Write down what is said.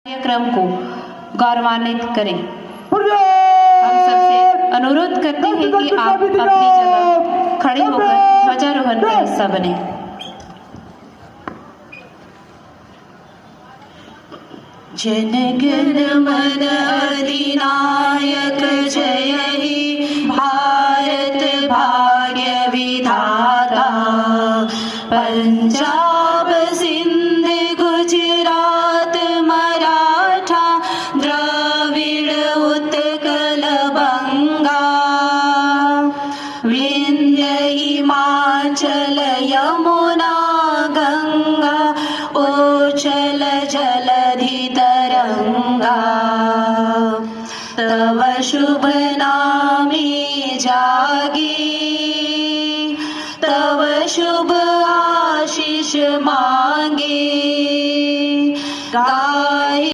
कार्यक्रम को गौरवान्वित करें। हम सबसे अनुरोध करते हैं कि आप अपनी जगह खड़े होकर ध्वजारोहण का हिस्सा बने। जन गण मन अधिनायक जय हे भारत भाग्य विधाता। पंजाब सिंध गुजरात मराठा द्रविड़ उत्कल बंगा। विंध्य हिमाचल यमुना गंगा उच्चल जलधि तरंगा। तव शुभ नामे जागे तव शुभ आशीष मांगे।